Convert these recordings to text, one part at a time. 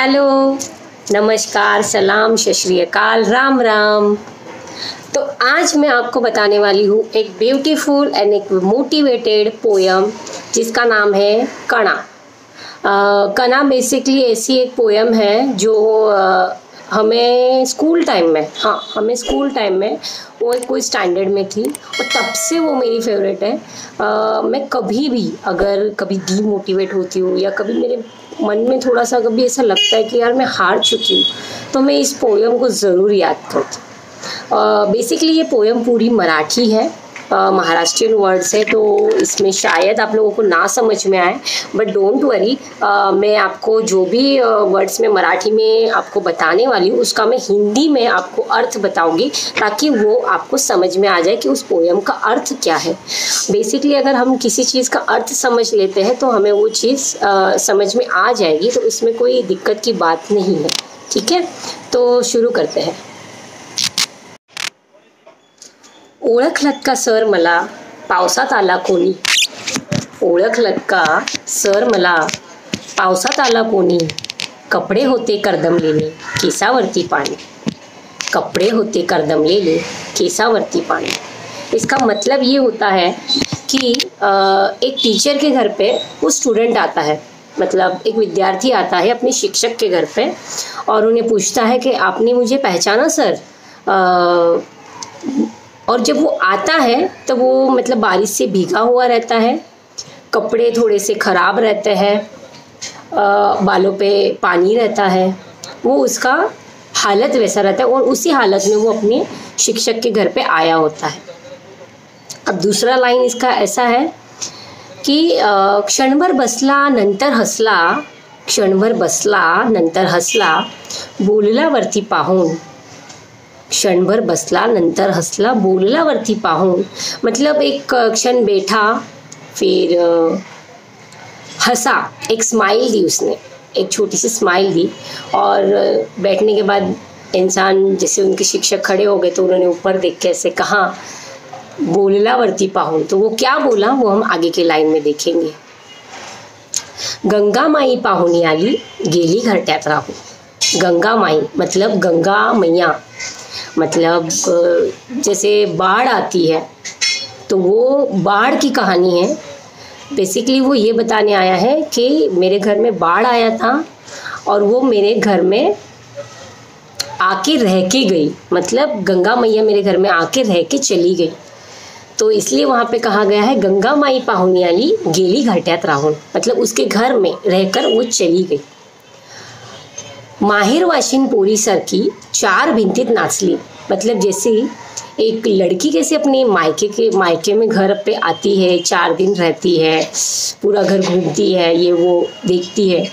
Hello, नमस्कार, सलाम, सत श्री अकाल, राम राम। तो आज मैं आपको बताने वाली हूँ एक ब्यूटीफुल एंड एक मोटिवेटेड पोयम जिसका नाम है कणा। कणा बेसिकली ऐसी एक पोयम है जो हमें स्कूल टाइम में वो कोई स्टैंडर्ड में थी और तब से वो मेरी फेवरेट है। मैं कभी भी अगर कभी डीमोटिवेट होती हूँ या कभी मेरे मन में थोड़ा सा कभी ऐसा लगता है कि यार मैं हार चुकी हूँ तो मैं इस पोयम को ज़रूर याद करती हूँ। बेसिकली ये पोयम पूरी मराठी है, महाराष्ट्रियन वर्ड्स है, तो इसमें शायद आप लोगों को ना समझ में आए, बट डोंट वरी। मैं आपको जो भी वर्ड्स में मराठी में आपको बताने वाली हूँ उसका मैं हिंदी में आपको अर्थ बताऊंगी ताकि वो आपको समझ में आ जाए कि उस पोयम का अर्थ क्या है। बेसिकली अगर हम किसी चीज़ का अर्थ समझ लेते हैं तो हमें वो चीज़ समझ में आ जाएगी, तो इसमें कोई दिक्कत की बात नहीं है। ठीक है, तो शुरू करते हैं। ओळखलत का सर मला पावसात आला कोणी, ओळखलत का सर मला पावसात आला कोणी, कपडे होते कर्दमलेले केसावरती पाणी, कपडे होते कर्दमलेले केसावरती पाणी। इसका मतलब ये होता है कि एक टीचर के घर पे वो स्टूडेंट आता है, मतलब एक विद्यार्थी आता है अपने शिक्षक के घर पे और उन्हें पूछता है कि आपने मुझे पहचाना सर। और जब वो आता है तो वो मतलब बारिश से भीगा हुआ रहता है, कपड़े थोड़े से ख़राब रहते हैं, बालों पे पानी रहता है, वो उसका हालत वैसा रहता है और उसी हालत में वो अपने शिक्षक के घर पे आया होता है। अब दूसरा लाइन इसका ऐसा है कि क्षणभर बसला नंतर हसला, क्षणभर बसला नंतर हसला, बोलल्यावरती पाहून, क्षणभर बसला नंतर हसला, बोलल्यावरती पाहून। मतलब एक क्षण बैठा फिर हंसा, एक स्माइल दी उसने, एक छोटी सी स्माइल दी और बैठने के बाद इंसान जैसे उनके शिक्षक खड़े हो गए तो उन्होंने ऊपर देख के ऐसे कहा बोलल्यावरती पाहून। तो वो क्या बोला वो हम आगे के लाइन में देखेंगे। गंगा माई पाहुणी आली गेली घरट्यात राहून। गंगा माई मतलब गंगा मैया, मतलब जैसे बाढ़ आती है तो वो बाढ़ की कहानी है। बेसिकली वो ये बताने आया है कि मेरे घर में बाढ़ आया था और वो मेरे घर में आके रह के गई, मतलब गंगा मैया मेरे घर में आके रह के चली गई, तो इसलिए वहाँ पे कहा गया है गंगा माई पाहुणी आली गेली घरट्यात राहून, मतलब उसके घर में रहकर वो चली गई। माहेर वाशिन पोरीसारखी चार भिंतीत नाचली, मतलब जैसे एक लड़की कैसे अपने मायके में घर पे आती है, 4 दिन रहती है, पूरा घर घूमती है, ये वो देखती है,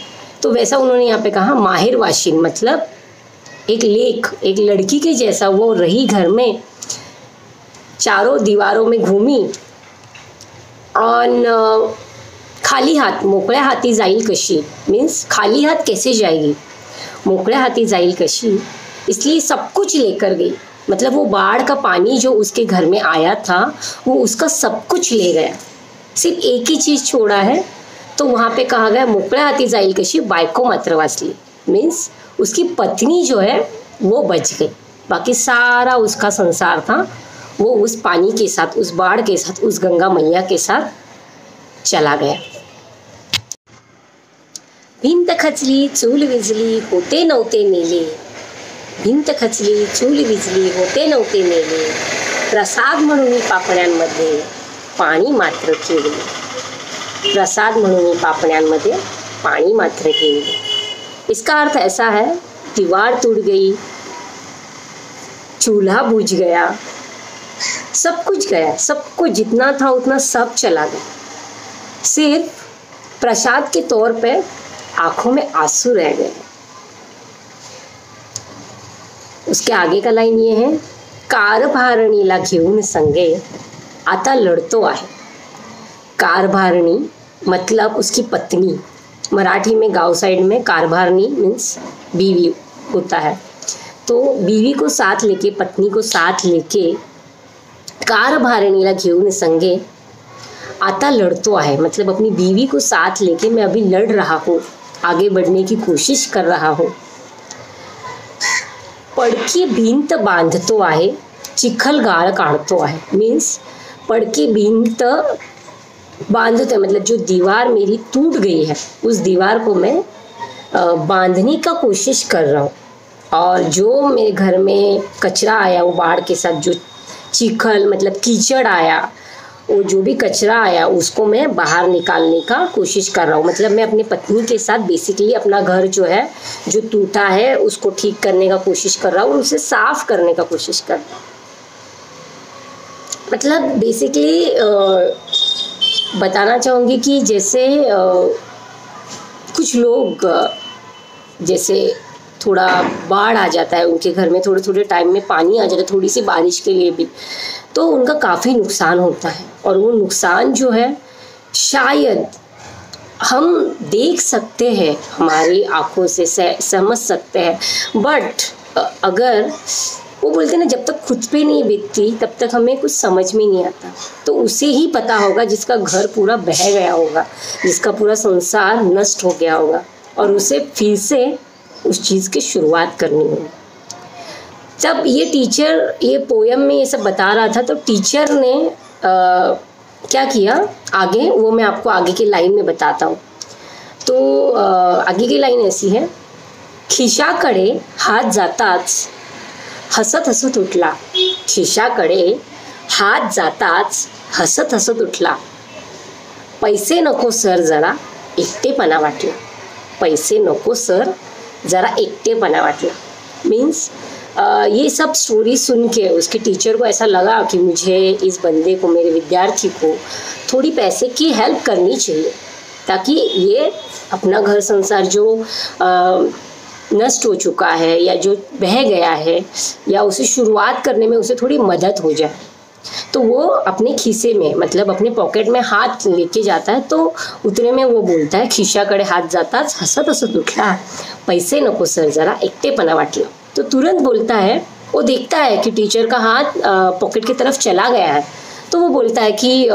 तो वैसा उन्होंने यहाँ पे कहा माहेर वाशिन, मतलब एक लड़की के जैसा वो रही घर में, चारों दीवारों में घूमी और खाली हाथ मोकळ्या हाती जाईल कशी, मीन्स खाली हाथ कैसे जाएगी, मोकळ्या हाथी जाईल कशी, इसलिए सब कुछ लेकर गई। मतलब वो बाढ़ का पानी जो उसके घर में आया था वो उसका सब कुछ ले गया, सिर्फ एक ही चीज़ छोड़ा है। तो वहाँ पे कहा गया मोकळ्या हाथी जाईल कशी, बायको मात्र वाचली, मीन्स उसकी पत्नी जो है वो बच गई, बाकी सारा उसका संसार था वो उस पानी के साथ, उस बाढ़ के साथ, उस गंगा मैया के साथ चला गया। भिंत खचली चूल विजली होते नव्हते नेले, भिंत खचली चूल विजली होते नव्हते नेले, प्रसाद म्हणून पापण्यांमध्ये पाणी मात्र केले, प्रसाद म्हणून पापण्यांमध्ये पाणी मात्र केले। इसका अर्थ ऐसा है दीवार टूट गई, चूल्हा बुझ गया, सब कुछ गया, सब कुछ जितना था उतना सब चला गया, सिर्फ प्रसाद के तौर पे आंखों में आंसू रह गए। उसके आगे का लाइन ये है कारभारणीला घेऊन संगे आता लढतो आहे। कारभारणी मतलब उसकी पत्नी, मराठी में गांव साइड में कारभारणी मीन्स बीवी होता है, तो बीवी को साथ लेके, पत्नी को साथ लेके कारभारणीला घेऊन संगे आता लड़तो है, मतलब अपनी बीवी को साथ लेके मैं अभी लड़ रहा हूँ। आगे बढ़ने की कोशिश कर रहा हो। पडकी भिंत बांधतो आहे, चिखलगाळ काढतो आहे। मीन्स पडकी भिंत बांधते मतलब जो दीवार मेरी टूट गई है उस दीवार को मैं बांधने का कोशिश कर रहा हूँ। और जो मेरे घर में कचरा आया वो बाढ़ के साथ जो चिखल मतलब कीचड़ आया, वो जो भी कचरा आया उसको मैं बाहर निकालने का कोशिश कर रहा हूँ। मतलब मैं अपनी पत्नी के साथ बेसिकली अपना घर जो है जो टूटा है उसको ठीक करने का कोशिश कर रहा हूँ, उसे साफ करने का कोशिश कर रहा हूँ। मतलब बेसिकली बताना चाहूँगी कि जैसे कुछ लोग जैसे थोड़ा बाढ़ आ जाता है उनके घर में, थोड़े थोड़े टाइम में पानी आ जाता है थोड़ी सी बारिश के लिए भी, तो उनका काफ़ी नुकसान होता है। और वो नुकसान जो है शायद हम देख सकते हैं, हमारी आंखों से समझ सकते हैं, बट अगर वो बोलते हैं ना जब तक खुद पे नहीं बीतती तब तक हमें कुछ समझ में नहीं आता। तो उसे ही पता होगा जिसका घर पूरा बह गया होगा, जिसका पूरा संसार नष्ट हो गया होगा, और उसे फिर से उस चीज़ की शुरुआत करनी होगी। जब ये टीचर ये पोयम में ये सब बता रहा था तो टीचर ने क्या किया आगे, वो मैं आपको आगे की लाइन में बताता हूँ। तो आगे की लाइन ऐसी है, खिशाकडे हात जाताच हसत हसत उठला, खिशाकडे हात जाताच हसत हसत उठला, पैसे नको सर जरा एकटेपणा वाटला, पैसे नको सर ज़रा एकटेपना वाटला। मीन्स ये सब स्टोरी सुन के उसके टीचर को ऐसा लगा कि मुझे इस बंदे को, मेरे विद्यार्थी को थोड़ी पैसे की हेल्प करनी चाहिए ताकि ये अपना घर संसार जो नष्ट हो चुका है या जो बह गया है या उसे शुरुआत करने में उसे थोड़ी मदद हो जाए। तो वो अपने खीसे में मतलब अपने पॉकेट में हाथ लेके जाता है, तो उतने में वो बोलता है, खिशाकडे हात जाताच हसत हसत उठला, पैसे नको सर जरा एकटेपणा वाटला। तो तुरंत बोलता है, वो देखता है कि टीचर का हाथ पॉकेट की तरफ चला गया है, तो वो बोलता है कि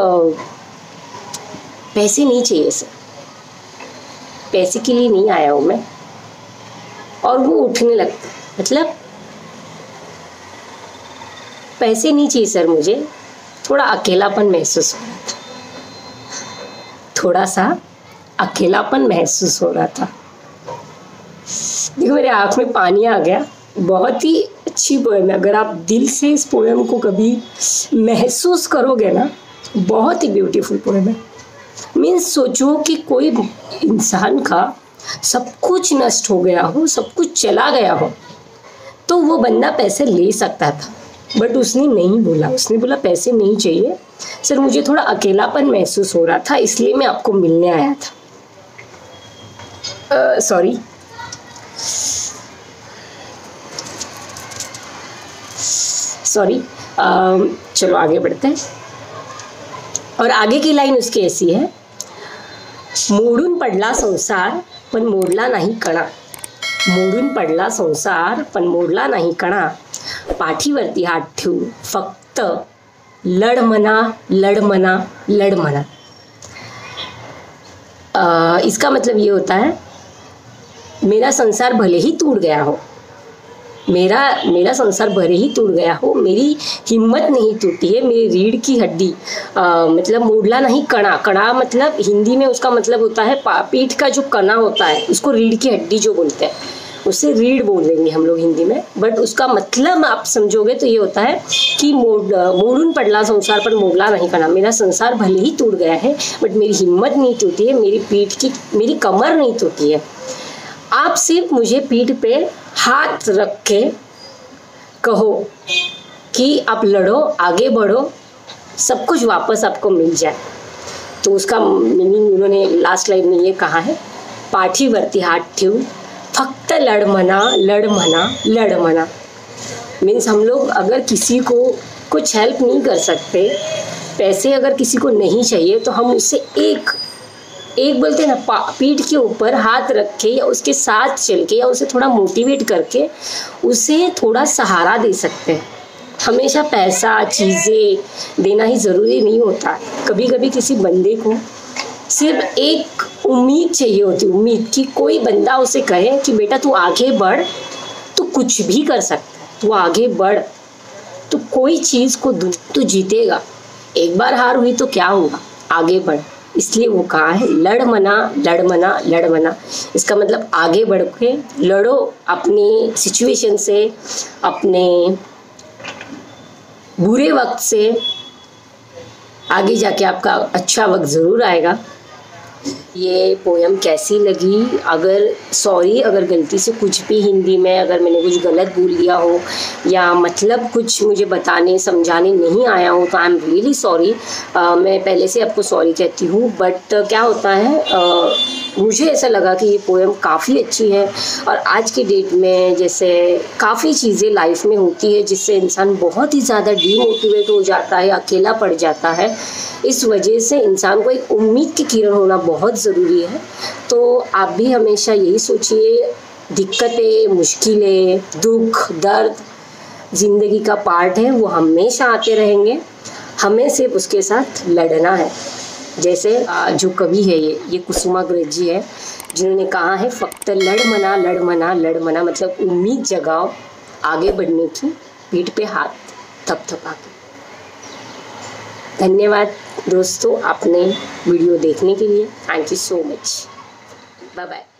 पैसे नहीं चाहिए सर, पैसे के लिए नहीं आया हूँ मैं। और वो उठने लगता है, मतलब पैसे नहीं चाहिए सर, मुझे थोड़ा अकेलापन महसूस हो रहा था, थोड़ा सा अकेलापन महसूस हो रहा था। देखो मेरे आँख में पानी आ गया। बहुत ही अच्छी पोएम है, अगर आप दिल से इस पोएम को कभी महसूस करोगे ना, बहुत ही ब्यूटीफुल पोएम है। मीन्स सोचो कि कोई इंसान का सब कुछ नष्ट हो गया हो, सब कुछ चला गया हो, तो वो बंदा पैसे ले सकता था, बट उसने नहीं बोला। उसने बोला पैसे नहीं चाहिए सर, मुझे थोड़ा अकेलापन महसूस हो रहा था इसलिए मैं आपको मिलने आया था। सॉरी, चलो आगे बढ़ते हैं। और आगे की लाइन उसकी ऐसी है, मोडून पडला संसार पण मोडला नाही कणा, मोडून पडला संसार पण मोडला नाही कणा, पाठीवरती हात ठेवून फक्त लढ म्हणा, लढ म्हणा, लढ म्हणा। इसका मतलब ये होता है, मेरा संसार भले ही टूट गया हो, मेरा संसार भले ही टूट गया हो, मेरी हिम्मत नहीं टूटी है, मेरी रीढ़ की हड्डी मतलब मोडला नहीं कणा, कणा मतलब हिंदी में उसका मतलब होता है पीठ का जो कणा होता है उसको रीढ़ की हड्डी जो बोलते हैं, उसे रीढ़ बोल देंगे हम लोग हिंदी में, बट उसका मतलब आप समझोगे तो ये होता है कि मोडून पडला संसार पर मोडला नहीं कणा, मेरा संसार भले ही टूट गया है बट मेरी हिम्मत नहीं टूटी है, मेरी कमर नहीं टूटी है। आप सिर्फ मुझे पीठ पे हाथ रख के कहो कि आप लड़ो, आगे बढ़ो, सब कुछ वापस आपको मिल जाए। तो उसका मीनिंग उन्होंने लास्ट लाइन में ये कहा है, पाठीवरती हात ठेवून फक्त लड़ मना, लड़ मना, लड़ मना। मीन्स हम लोग अगर किसी को कुछ हेल्प नहीं कर सकते, पैसे अगर किसी को नहीं चाहिए, तो हम उससे एक बोलते हैं ना, पीठ के ऊपर हाथ रख के या उसके साथ चल के या उसे थोड़ा मोटिवेट करके उसे थोड़ा सहारा दे सकते हैं। हमेशा पैसा चीज़ें देना ही ज़रूरी नहीं होता। कभी कभी किसी बंदे को सिर्फ एक उम्मीद चाहिए होती, उम्मीद कि कोई बंदा उसे कहे कि बेटा तू आगे बढ़, तू कुछ भी कर सकता है, तू आगे बढ़, तो कोई चीज़ को तू जीतेगा। एक बार हार हुई तो क्या होगा, आगे बढ़। इसलिए वो कहा है लड़ मना लड़ मना लड़ मना। इसका मतलब आगे बढ़ के लड़ो अपनी सिचुएशन से, अपने बुरे वक्त से। आगे जाके आपका अच्छा वक्त ज़रूर आएगा। ये पोयम कैसी लगी, अगर गलती से कुछ भी हिंदी में अगर मैंने कुछ गलत बोल दिया हो या मतलब कुछ मुझे बताने समझाने नहीं आया हो तो आई एम रियली सॉरी। मैं पहले से आपको सॉरी कहती हूँ। बट क्या होता है, मुझे ऐसा लगा कि ये पोयम काफ़ी अच्छी है। और आज के डेट में जैसे काफ़ी चीज़ें लाइफ में होती है जिससे इंसान बहुत ही ज़्यादा डीमोटिवेट हो जाता है, अकेला पड़ जाता है। इस वजह से इंसान को एक उम्मीद की किरण होना बहुत ज़रूरी है। तो आप भी हमेशा यही सोचिए, दिक्कतें, मुश्किलें, दुख, दर्द ज़िंदगी का पार्ट है, वो हमेशा आते रहेंगे। हमें सिर्फ उसके साथ लड़ना है। जैसे जो कवि है ये कुसुमाग्रज जी है, जिन्होंने कहा है फक्त लड़ मना लड़ मना लड़ मना, मतलब उम्मीद जगाओ आगे बढ़ने की, पीठ पे हाथ थपथपा के। धन्यवाद दोस्तों आपने वीडियो देखने के लिए। Thank you so much. Bye bye.